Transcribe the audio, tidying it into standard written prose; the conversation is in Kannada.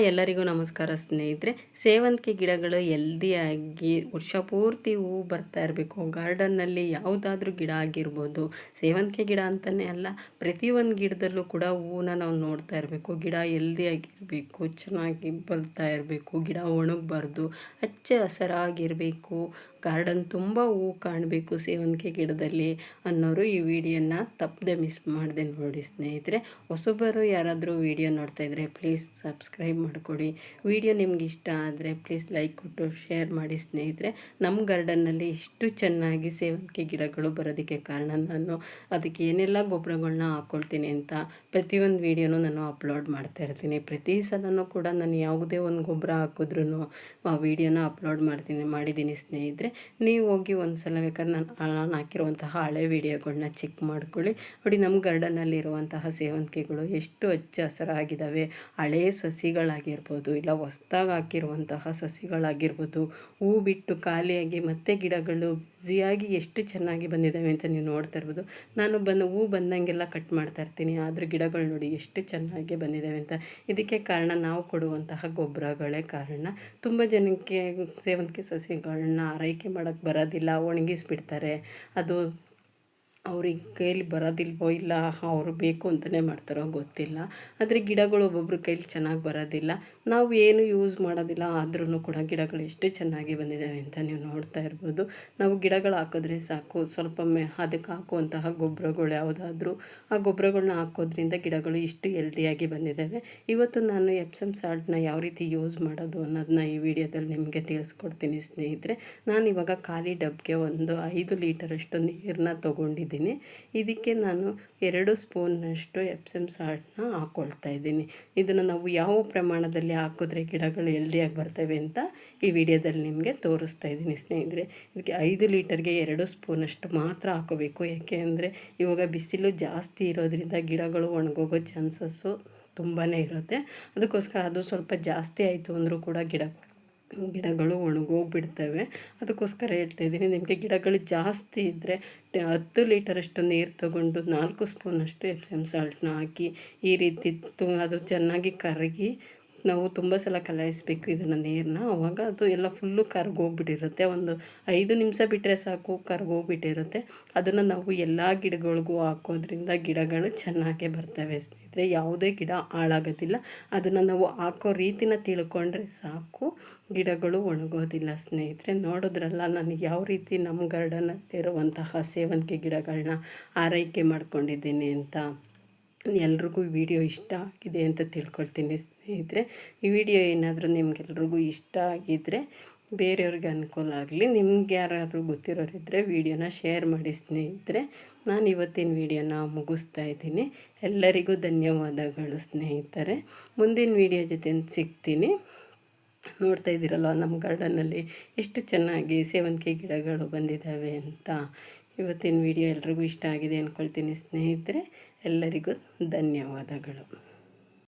ಎಲ್ಲರಿಗೂ ನಮಸ್ಕಾರ ಸ್ನೇಹಿತರೆ. ಸೇವಂತಿಗೆ ಗಿಡಗಳು ಹೆಲ್ದಿಯಾಗಿ ವರ್ಷ ಪೂರ್ತಿ ಹೂವು ಬರ್ತಾ ಇರಬೇಕು. ಗಾರ್ಡನ್ನಲ್ಲಿ ಯಾವುದಾದ್ರೂ ಗಿಡ ಆಗಿರ್ಬೋದು, ಸೇವಂತಿಗೆ ಗಿಡ ಅಂತಲೇ ಅಲ್ಲ, ಪ್ರತಿಯೊಂದು ಗಿಡದಲ್ಲೂ ಕೂಡ ಹೂವನ್ನ ನಾವು ನೋಡ್ತಾ ಇರಬೇಕು. ಗಿಡ ಹೆಲ್ದಿಯಾಗಿರಬೇಕು, ಚೆನ್ನಾಗಿ ಬರ್ತಾ ಇರಬೇಕು, ಗಿಡ ಒಣಗಬಾರ್ದು, ಹಚ್ಚ ಹಸಿರಾಗಿರಬೇಕು, ಗಾರ್ಡನ್ ತುಂಬ ಹೂವು ಕಾಣಬೇಕು ಸೇವಂತಿಗೆ ಗಿಡದಲ್ಲಿ ಅನ್ನೋರು ಈ ವಿಡಿಯೋನ ತಪ್ಪದೆ ಮಿಸ್ ಮಾಡದೆ ನೋಡಿ ಸ್ನೇಹಿತರೆ. ಹೊಸಬರು ಯಾರಾದರೂ ವಿಡಿಯೋ ನೋಡ್ತಾ ಇದ್ದರೆ ಪ್ಲೀಸ್ ಸಬ್ಸ್ಕ್ರೈಬ್ ಮಾಡಿಕೊಡಿ. ವಿಡಿಯೋ ನಿಮ್ಗೆ ಇಷ್ಟ ಆದರೆ ಪ್ಲೀಸ್ ಲೈಕ್ ಕೊಟ್ಟು ಶೇರ್ ಮಾಡಿ ಸ್ನೇಹಿತರೆ. ನಮ್ಮ ಗಾರ್ಡನ್ನಲ್ಲಿ ಇಷ್ಟು ಚೆನ್ನಾಗಿ ಸೇವಂತಿಗೆ ಗಿಡಗಳು ಬರೋದಕ್ಕೆ ಕಾರಣ ನಾನು ಅದಕ್ಕೆ ಏನೆಲ್ಲ ಗೊಬ್ಬರಗಳನ್ನ ಹಾಕ್ಕೊಳ್ತೀನಿ ಅಂತ ಪ್ರತಿಯೊಂದು ವೀಡಿಯೋನೂ ನಾನು ಅಪ್ಲೋಡ್ ಮಾಡ್ತಾ ಇರ್ತೀನಿ. ಪ್ರತಿ ಸಲನೂ ಕೂಡ ನಾನು ಯಾವುದೇ ಒಂದು ಗೊಬ್ಬರ ಹಾಕಿದ್ರೂ ಆ ವಿಡಿಯೋನ ಅಪ್ಲೋಡ್ ಮಾಡಿದ್ದೀನಿ ಸ್ನೇಹಿತರೆ. ನೀವು ಹೋಗಿ ಒಂದು ಸಲ ಬೇಕಾದ್ರೆ ನಾನು ಹಾಕಿರುವಂತಹ ಹಳೆ ವೀಡಿಯೋಗಳನ್ನ ಚೆಕ್ ಮಾಡ್ಕೊಳ್ಳಿ. ನೋಡಿ, ನಮ್ಮ ಗಾರ್ಡನ್ನಲ್ಲಿರುವಂತಹ ಸೇವಂತಿಗೆಗಳು ಎಷ್ಟು ಹಚ್ಚ ಹಸಿರಾಗಿದ್ದಾವೆ. ಹಳೇ ಸಸಿಗಳಾಗಿರ್ಬೋದು, ಇಲ್ಲ ಹೊಸ್ದಾಗಿ ಹಾಕಿರುವಂತಹ ಸಸಿಗಳಾಗಿರ್ಬೋದು, ಹೂ ಬಿಟ್ಟು ಖಾಲಿಯಾಗಿ ಮತ್ತೆ ಗಿಡಗಳು ಬ್ಯುಸಿಯಾಗಿ ಎಷ್ಟು ಚೆನ್ನಾಗಿ ಬಂದಿದ್ದಾವೆ ಅಂತ ನೀವು ನೋಡ್ತಾ ಇರ್ಬೋದು. ನಾನು ಹೂ ಬಂದಂಗೆಲ್ಲ ಕಟ್ ಮಾಡ್ತಾ ಇರ್ತೀನಿ, ಆದರೆ ಗಿಡಗಳು ನೋಡಿ ಎಷ್ಟು ಚೆನ್ನಾಗಿ ಬಂದಿದ್ದಾವೆ ಅಂತ. ಇದಕ್ಕೆ ಕಾರಣ ನಾವು ಕೊಡುವಂತಹ ಗೊಬ್ಬರಗಳೇ ಕಾರಣ. ತುಂಬ ಜನಕ್ಕೆ ಸೇವಂತಿಗೆ ಸಸಿಗಳನ್ನ ಆರೈಕೆ ಮಾಡೋಕ್ಕೆ ಬರೋದಿಲ್ಲ, ಒಣಗಿಸ್ಬಿಡ್ತಾರೆ. ಅದು ಅವ್ರಿಗೆ ಕೈಲಿ ಬರೋದಿಲ್ವೋ, ಇಲ್ಲ ಅವರು ಬೇಕು ಅಂತಲೇ ಮಾಡ್ತಾರೋ ಗೊತ್ತಿಲ್ಲ. ಆದರೆ ಗಿಡಗಳು ಒಬ್ಬೊಬ್ರ ಕೈಲಿ ಚೆನ್ನಾಗಿ ಬರೋದಿಲ್ಲ. ನಾವು ಏನು ಯೂಸ್ ಮಾಡೋದಿಲ್ಲ, ಆದ್ರೂ ಕೂಡ ಗಿಡಗಳು ಎಷ್ಟು ಚೆನ್ನಾಗಿ ಬಂದಿದ್ದಾವೆ ಅಂತ ನೀವು ನೋಡ್ತಾ ಇರ್ಬೋದು. ನಾವು ಗಿಡಗಳು ಹಾಕಿದ್ರೆ ಸಾಕು, ಸ್ವಲ್ಪ ಅದಕ್ಕೆ ಹಾಕುವಂತಹ ಗೊಬ್ಬರಗಳು ಯಾವುದಾದ್ರೂ ಆ ಗೊಬ್ಬರಗಳನ್ನ ಹಾಕೋದ್ರಿಂದ ಗಿಡಗಳು ಇಷ್ಟು ಹೆಲ್ದಿಯಾಗಿ ಬಂದಿದ್ದಾವೆ. ಇವತ್ತು ನಾನು ಎಪ್ಸಮ್ ಸಾಲ್ಟ್ನ ಯಾವ ರೀತಿ ಯೂಸ್ ಮಾಡೋದು ಅನ್ನೋದನ್ನ ಈ ವಿಡಿಯೋದಲ್ಲಿ ನಿಮಗೆ ತಿಳಿಸ್ಕೊಡ್ತೀನಿ ಸ್ನೇಹಿತರೆ. ನಾನು ಇವಾಗ ಖಾಲಿ ಡಬ್ಗೆ ಒಂದು 5 ಲೀಟರಷ್ಟು ನೀರನ್ನ ತೊಗೊಂಡಿದ್ದೀನಿ. ಇದಕ್ಕೆ ನಾನು 2 ಸ್ಪೂನ್ನಷ್ಟು ಎಪ್ಸಮ್ ಸಾಲ್ಟ್ನ ಹಾಕ್ಕೊಳ್ತಾ ಇದ್ದೀನಿ. ಇದನ್ನು ನಾವು ಯಾವ ಪ್ರಮಾಣದಲ್ಲಿ ಹಾಕಿದ್ರೆ ಗಿಡಗಳು ಹೆಲ್ದಿಯಾಗಿ ಬರ್ತವೆ ಅಂತ ಈ ವಿಡಿಯೋದಲ್ಲಿ ನಿಮಗೆ ತೋರಿಸ್ತಾ ಇದ್ದೀನಿ ಸ್ನೇಹಿತರೆ. ಇದಕ್ಕೆ 5 ಲೀಟರ್ಗೆ 2 ಸ್ಪೂನಷ್ಟು ಮಾತ್ರ ಹಾಕೋಬೇಕು. ಯಾಕೆ ಅಂದರೆ ಇವಾಗ ಬಿಸಿಲು ಜಾಸ್ತಿ ಇರೋದ್ರಿಂದ ಗಿಡಗಳು ಒಣಗೋಗೋ ಚಾನ್ಸಸ್ಸು ತುಂಬಾ ಇರುತ್ತೆ. ಅದಕ್ಕೋಸ್ಕರ ಅದು ಸ್ವಲ್ಪ ಜಾಸ್ತಿ ಆಯಿತು ಅಂದರೂ ಕೂಡ ಗಿಡಗಳು ಒಣಗೋಗ್ಬಿಡ್ತವೆ. ಅದಕ್ಕೋಸ್ಕರ ಹೇಳ್ತಾಯಿದ್ದೀನಿ, ನಿಮಗೆ ಗಿಡಗಳು ಜಾಸ್ತಿ ಇದ್ದರೆ 10 ಲೀಟರಷ್ಟು ನೀರು ತೊಗೊಂಡು 4 ಸ್ಪೂನಷ್ಟು ಎಪ್ಸಮ್ ಸಾಲ್ಟ್ನ ಹಾಕಿ ಈ ರೀತಿ ಅದು ಚೆನ್ನಾಗಿ ಕರಗಿ ನಾವು ತುಂಬ ಸಲ ಕಲಾಯಿಸಬೇಕು ಇದನ್ನು ನೀರನ್ನ. ಆವಾಗ ಅದು ಎಲ್ಲ ಫುಲ್ಲು ಕರ್ಗೋಗ್ಬಿಟ್ಟಿರುತ್ತೆ. ಒಂದು 5 ನಿಮಿಷ ಬಿಟ್ಟರೆ ಸಾಕು, ಕರ್ಗೋಗ್ಬಿಟ್ಟಿರುತ್ತೆ. ಅದನ್ನು ನಾವು ಎಲ್ಲ ಗಿಡಗಳಿಗೂ ಹಾಕೋದ್ರಿಂದ ಗಿಡಗಳು ಚೆನ್ನಾಗೇ ಬರ್ತವೆ ಸ್ನೇಹಿತರೆ. ಯಾವುದೇ ಗಿಡ ಹಾಳಾಗೋದಿಲ್ಲ. ಅದನ್ನು ನಾವು ಹಾಕೋ ರೀತಿನ ತಿಳ್ಕೊಂಡ್ರೆ ಸಾಕು, ಗಿಡಗಳು ಒಣಗೋದಿಲ್ಲ ಸ್ನೇಹಿತರೆ. ನೋಡಿದ್ರಲ್ಲ ನಾನು ಯಾವ ರೀತಿ ನಮ್ಮ ಗಾರ್ಡನಲ್ಲಿರುವಂತಹ ಸೇವಂತಿಗೆ ಗಿಡಗಳನ್ನ ಆರೈಕೆ ಮಾಡ್ಕೊಂಡಿದ್ದೀನಿ ಅಂತ. ಎಲ್ರಿಗೂ ವಿಡಿಯೋ ಇಷ್ಟ ಆಗಿದೆ ಅಂತ ತಿಳ್ಕೊಳ್ತೀನಿ ಸ್ನೇಹಿತರೆ. ಈ ವಿಡಿಯೋ ಏನಾದರೂ ನಿಮ್ಗೆಲ್ರಿಗೂ ಇಷ್ಟ ಆಗಿದ್ದರೆ ಬೇರೆಯವ್ರಿಗೆ ಅನುಕೂಲ ಆಗಲಿ. ನಿಮ್ಗೆ ಯಾರಾದರೂ ಗೊತ್ತಿರೋರಿದ್ದರೆ ವಿಡಿಯೋನ ಶೇರ್ ಮಾಡಿ ಸ್ನೇಹಿತರೆ. ನಾನು ಇವತ್ತಿನ ವಿಡಿಯೋನ ಮುಗಿಸ್ತಾ ಇದ್ದೀನಿ. ಎಲ್ಲರಿಗೂ ಧನ್ಯವಾದಗಳು ಸ್ನೇಹಿತರೆ. ಮುಂದಿನ ವಿಡಿಯೋ ಜೊತೆ ಸಿಗ್ತೀನಿ. ನೋಡ್ತಾ ಇದ್ದೀರಲ್ಲ ನಮ್ಮ ಗಾರ್ಡನ್ನಲ್ಲಿ ಎಷ್ಟು ಚೆನ್ನಾಗಿ ಸೇವಂತಿಗೆ ಗಿಡಗಳು ಬಂದಿದ್ದಾವೆ ಅಂತ. ಇವತ್ತಿನ ವಿಡಿಯೋ ಎಲ್ರಿಗೂ ಇಷ್ಟ ಆಗಿದೆ ಅಂದ್ಕೊಳ್ತೀನಿ ಸ್ನೇಹಿತರೆ. ಎಲ್ಲರಿಗೂ ಧನ್ಯವಾದಗಳು.